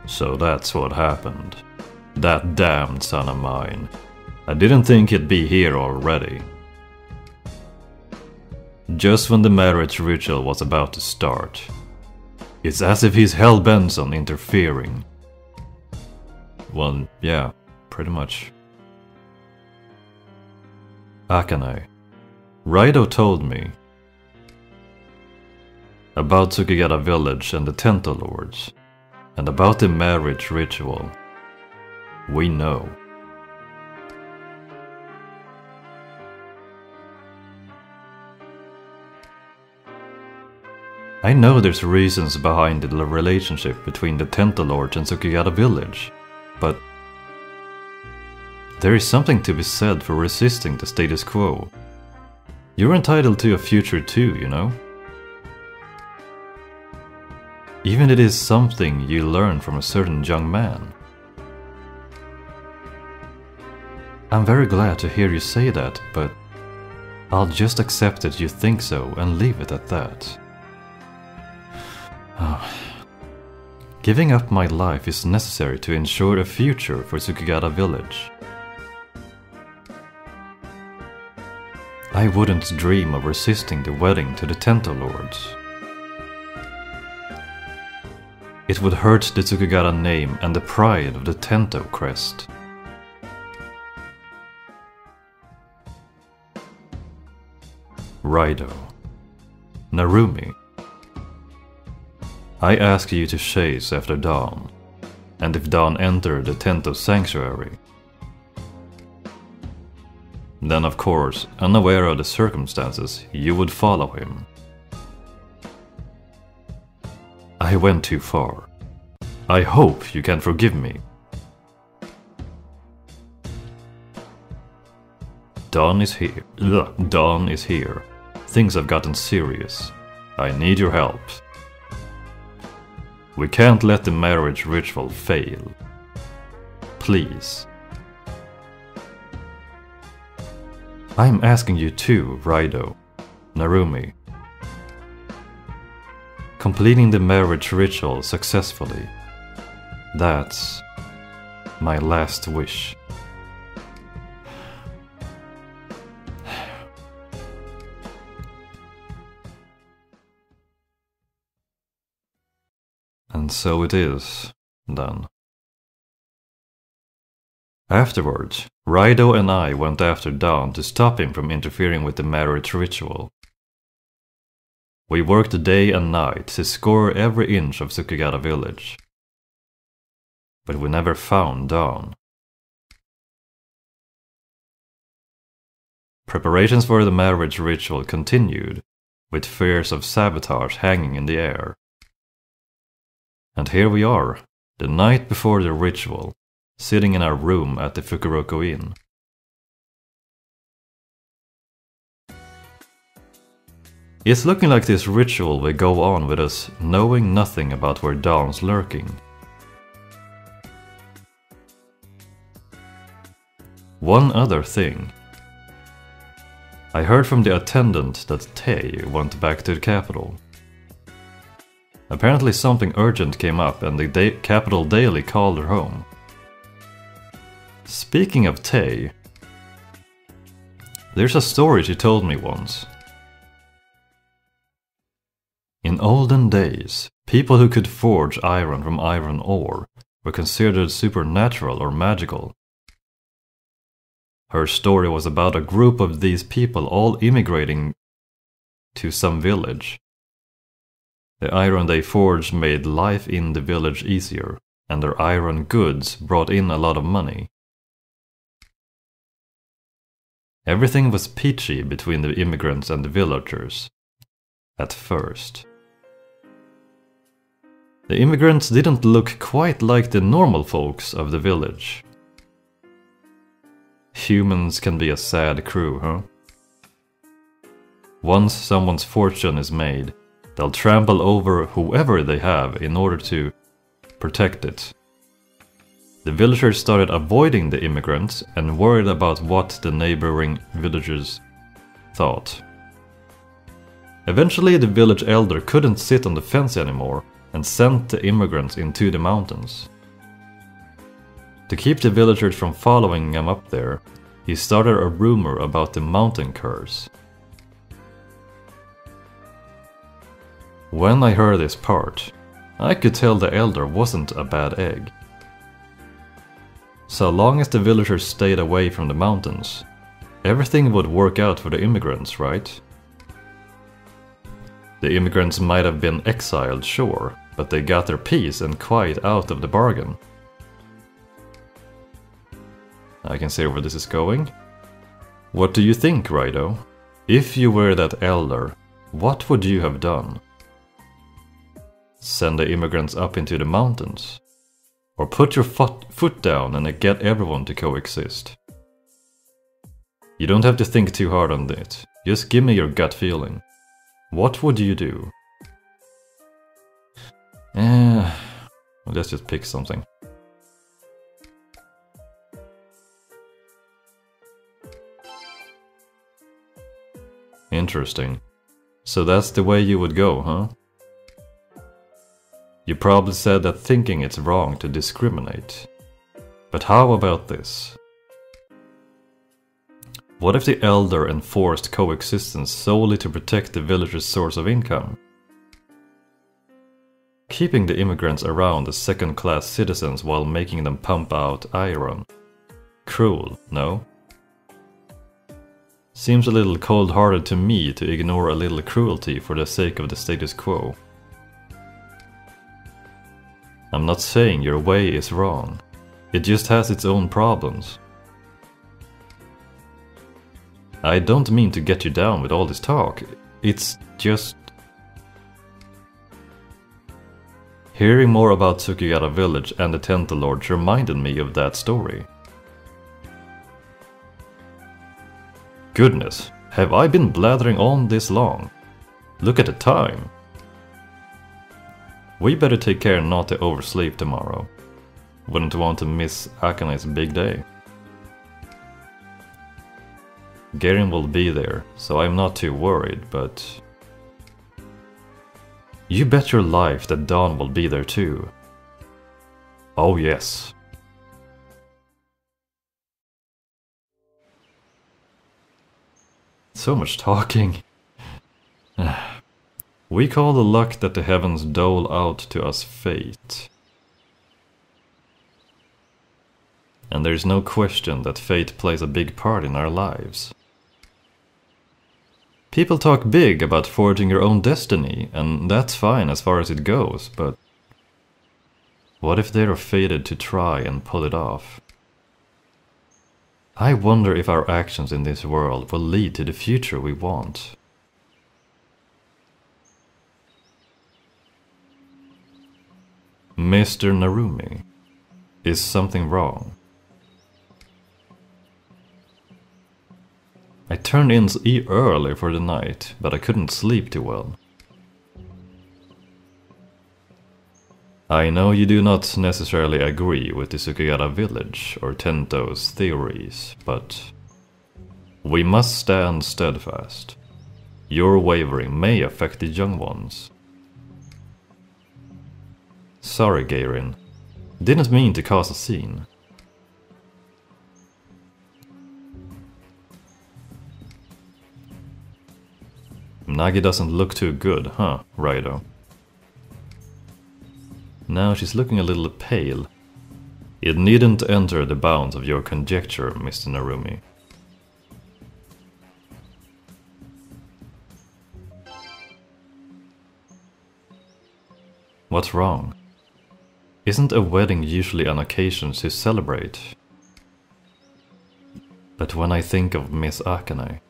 So that's what happened. That damned son of mine. I didn't think he'd be here already. Just when the marriage ritual was about to start. It's as if he's hell-bent on interfering. Well, yeah, pretty much. Akane. Raidou told me about Tsukigata village and the Tento Lords, and about the marriage ritual. We know. I know there's reasons behind the relationship between the Tento Lords and Tsukigata village, but there is something to be said for resisting the status quo. You're entitled to a future too, you know? Even if it is something you learn from a certain young man. I'm very glad to hear you say that, but I'll just accept that you think so and leave it at that. Giving up my life is necessary to ensure a future for Tsukigata village. I wouldn't dream of resisting the wedding to the Tento Lords. It would hurt the Tsukigata name and the pride of the Tento crest. Raidou. Narumi. I ask you to chase after Dawn, and if Dawn entered the Tento sanctuary, then of course, unaware of the circumstances, you would follow him. I went too far. I hope you can forgive me. Dawn is here. Dawn is here. Things have gotten serious. I need your help. We can't let the marriage ritual fail. Please. I'm asking you too, Raidou. Narumi. Completing the marriage ritual successfully. That's my last wish. And so it is, then. Afterwards, Raidou and I went after Dawn to stop him from interfering with the marriage ritual. We worked day and night to score every inch of Tsukigata village. But we never found Dawn. Preparations for the marriage ritual continued, with fears of sabotage hanging in the air. And here we are, the night before the ritual, sitting in our room at the Fukuroku Inn. It's looking like this ritual will go on with us knowing nothing about where Dawn's lurking. One other thing. I heard from the attendant that Tei went back to the capital. Apparently something urgent came up and the Capital Daily called her home. Speaking of Tei, there's a story she told me once. In olden days, people who could forge iron from iron ore were considered supernatural or magical. Her story was about a group of these people all immigrating to some village. The iron they forged made life in the village easier, and their iron goods brought in a lot of money. Everything was peachy between the immigrants and the villagers. At first. The immigrants didn't look quite like the normal folks of the village. Humans can be a sad crew, huh? Once someone's fortune is made, they'll trample over whoever they have in order to protect it. The villagers started avoiding the immigrants and worried about what the neighboring villagers thought. Eventually, the village elder couldn't sit on the fence anymore and sent the immigrants into the mountains, To keep the villagers from following him up there, he started a rumor about the mountain curse. When I heard this part, I could tell the elder wasn't a bad egg. So long as the villagers stayed away from the mountains, everything would work out for the immigrants, right? The immigrants might have been exiled, sure, but they got their peace and quiet out of the bargain. I can see where this is going. What do you think, Raidou? If you were that elder, what would you have done? Send the immigrants up into the mountains? Or put your foot down and get everyone to coexist? You don't have to think too hard on it, just give me your gut feeling. What would you do? Let's just pick something. Interesting. So that's the way you would go, huh? You probably said that thinking it's wrong to discriminate. But how about this? What if the elder enforced coexistence solely to protect the villagers' source of income? Keeping the immigrants around as second-class citizens while making them pump out iron. Cruel, no? Seems a little cold-hearted to me to ignore a little cruelty for the sake of the status quo. I'm not saying your way is wrong. It just has its own problems. I don't mean to get you down with all this talk. It's just... Hearing more about Tsukigara village and the Temple Lords reminded me of that story. Goodness, have I been blathering on this long? Look at the time. We better take care not to oversleep tomorrow. Wouldn't want to miss Akane's big day. Garen will be there, so I'm not too worried, but... You bet your life that Dawn will be there too. Oh yes. So much talking. We call the luck that the heavens dole out to us fate. And there's no question that fate plays a big part in our lives. People talk big about forging your own destiny, and that's fine as far as it goes, but what if they're fated to try and pull it off? I wonder if our actions in this world will lead to the future we want. Mr. Narumi, is something wrong? I turned in early for the night, but I couldn't sleep too well. I know you do not necessarily agree with the Tsukigara village or Tento's theories, but we must stand steadfast. Your wavering may affect the young ones. Sorry, Garen. Didn't mean to cause a scene. Nagi doesn't look too good, huh, Raidou? Now she's looking a little pale. It needn't enter the bounds of your conjecture, Mr. Narumi. What's wrong? Isn't a wedding usually an occasion to celebrate? But when I think of Miss Akane,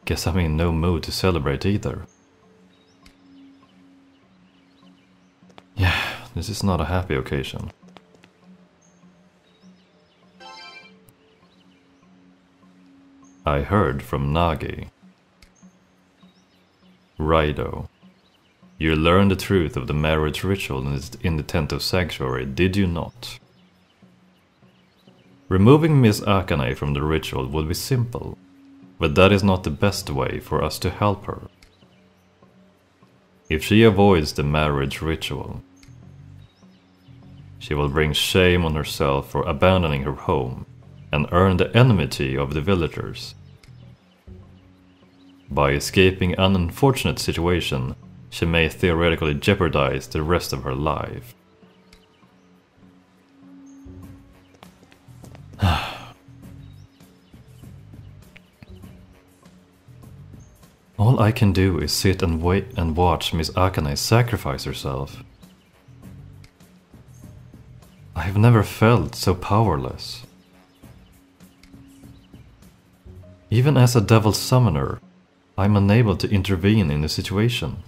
guess I'm in no mood to celebrate either. Yeah, this is not a happy occasion. I heard from Nagi. Raidou, you learned the truth of the marriage ritual in the Tento Sanctuary, did you not? Removing Miss Akane from the ritual would be simple, but that is not the best way for us to help her. If she avoids the marriage ritual, She will bring shame on herself for abandoning her home and earn the enmity of the villagers. By escaping an unfortunate situation, she may theoretically jeopardize the rest of her life. All I can do is sit and wait and watch Miss Akane sacrifice herself. I have never felt so powerless. Even as a devil summoner, I am unable to intervene in the situation.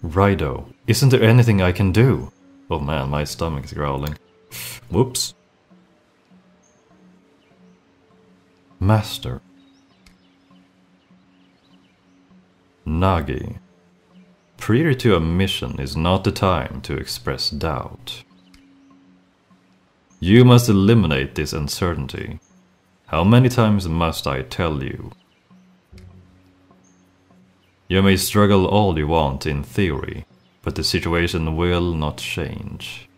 Raidou, isn't there anything I can do? Oh man, my stomach is growling. Whoops. Master. Nagi. Prior to a mission is not the time to express doubt. You must eliminate this uncertainty. How many times must I tell you? You may struggle all you want in theory, but the situation will not change.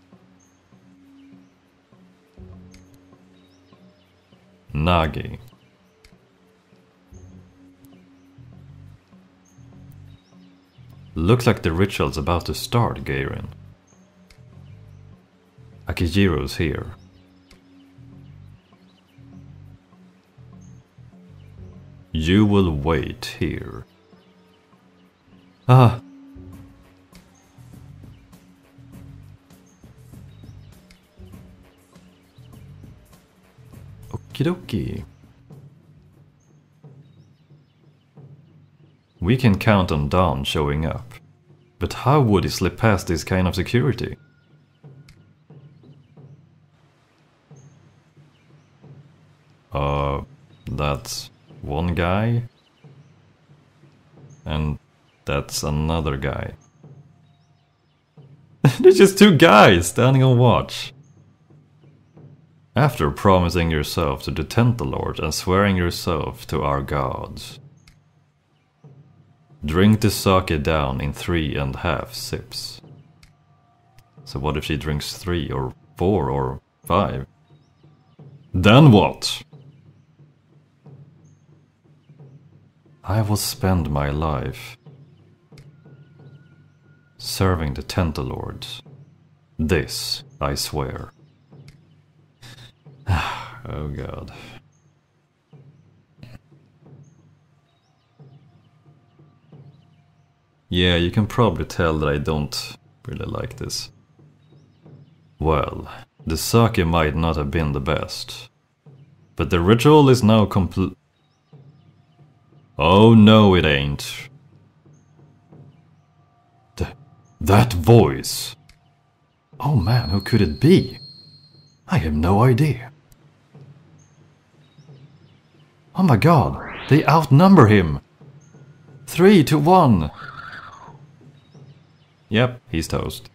Nagi. Looks like the ritual's about to start, Geirin. Akijiro's here. You will wait here. Ah. Okie dokie. We can count on Dawn showing up, but how would he slip past this kind of security? That's one guy, and that's another guy. There's just two guys standing on watch. After promising yourself to the Temple Lord and swearing yourself to our gods, drink the sake down in 3.5 sips. So what if she drinks 3 or 4 or 5? Then what? I will spend my life serving the Temple Lords. This I swear. Oh god. Yeah, you can probably tell that I don't really like this. Well, the sake might not have been the best, but the ritual is now complete. Oh no, it ain't. That voice. Oh man, who could it be? I have no idea. Oh my god, they outnumber him. 3-1. Yep, he's toast.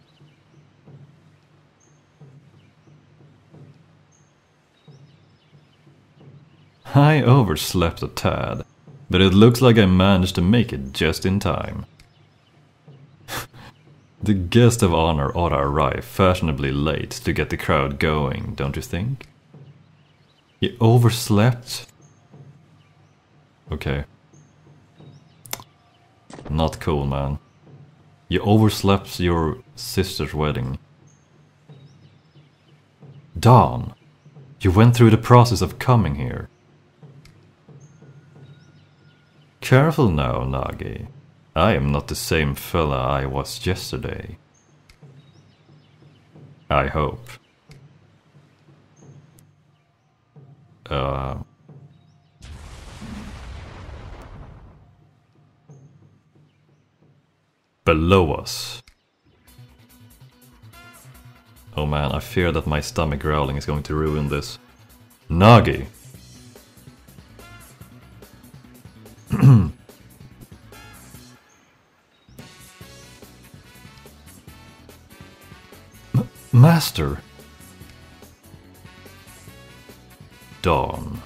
I overslept a tad, but it looks like I managed to make it just in time. The guest of honor ought to arrive fashionably late to get the crowd going, don't you think? You overslept? Okay. Not cool, man. You overslept your sister's wedding. Dawn, you went through the process of coming here. Careful now, Nagi. I am not the same fella I was yesterday. I hope. Below us. Oh man, I fear that my stomach growling is going to ruin this. Nagi! Master! Dawn.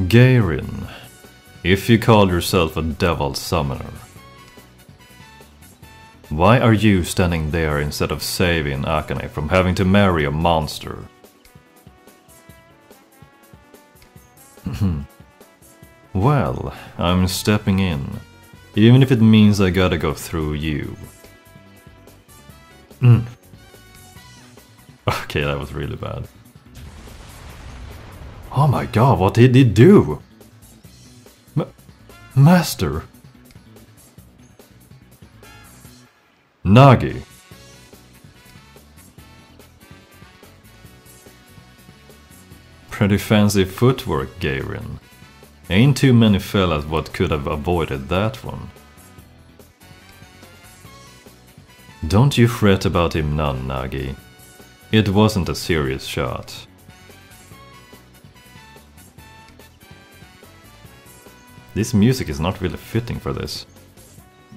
Geirin. If you call yourself a devil summoner, why are you standing there instead of saving Akane from having to marry a monster? Well, I'm stepping in, even if it means I gotta go through you. Okay, that was really bad. Oh my god, what did he do? Master! Nagi! Pretty fancy footwork, Gairin. Ain't too many fellas what could have avoided that one. Don't you fret about him none, Nagi. It wasn't a serious shot. This music is not really fitting for this.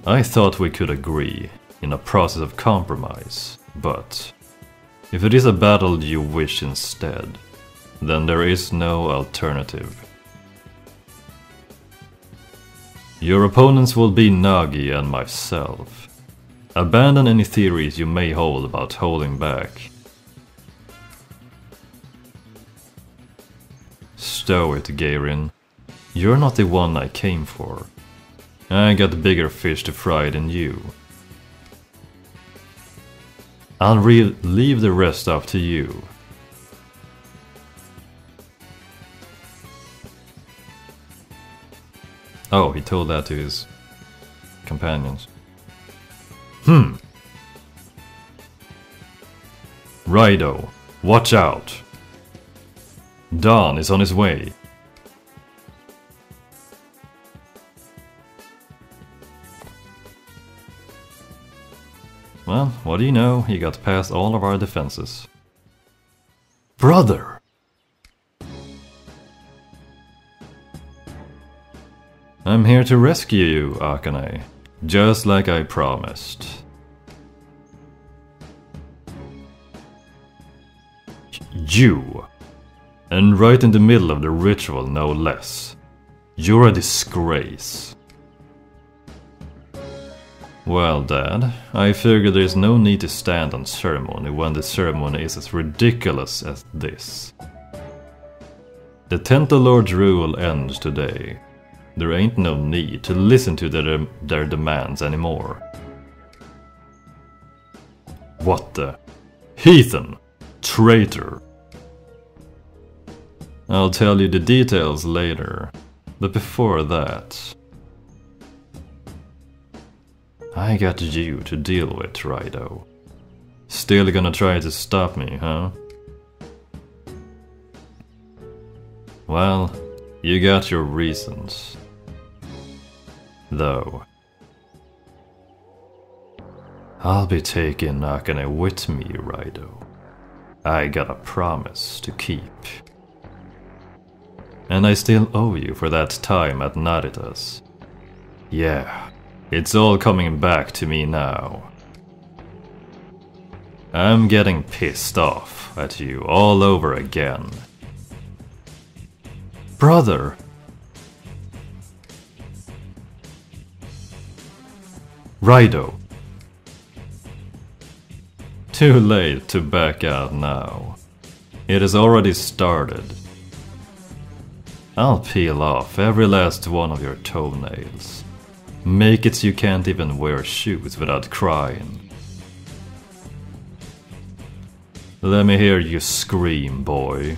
I thought we could agree, in a process of compromise, but if it is a battle you wish instead, then there is no alternative. Your opponents will be Nagi and myself. Abandon any theories you may hold about holding back. Stow it, Gairin. You're not the one I came for. I got bigger fish to fry than you. I'll leave the rest up to you. Oh, he told that to his companions. Raidou, watch out! Dawn is on his way. Well, what do you know? He got past all of our defenses. Brother! I'm here to rescue you, Akane. Just like I promised. You! And right in the middle of the ritual, no less. You're a disgrace. Well, Dad, I figure there's no need to stand on ceremony when the ceremony is as ridiculous as this. The Tento Lord's rule ends today. There ain't no need to listen to their demands anymore. What the? Heathen! Traitor! I'll tell you the details later, but before that... I got you to deal with, Raidou. Still gonna try to stop me, huh? Well, you got your reasons. Though... I'll be taking Akane with me, Raidou. I got a promise to keep. And I still owe you for that time at Narita's. Yeah, it's all coming back to me now. I'm getting pissed off at you all over again. Brother! Raidou! Too late to back out now. It has already started. I'll peel off every last one of your toenails. Make it so you can't even wear shoes without crying. Let me hear you scream, boy.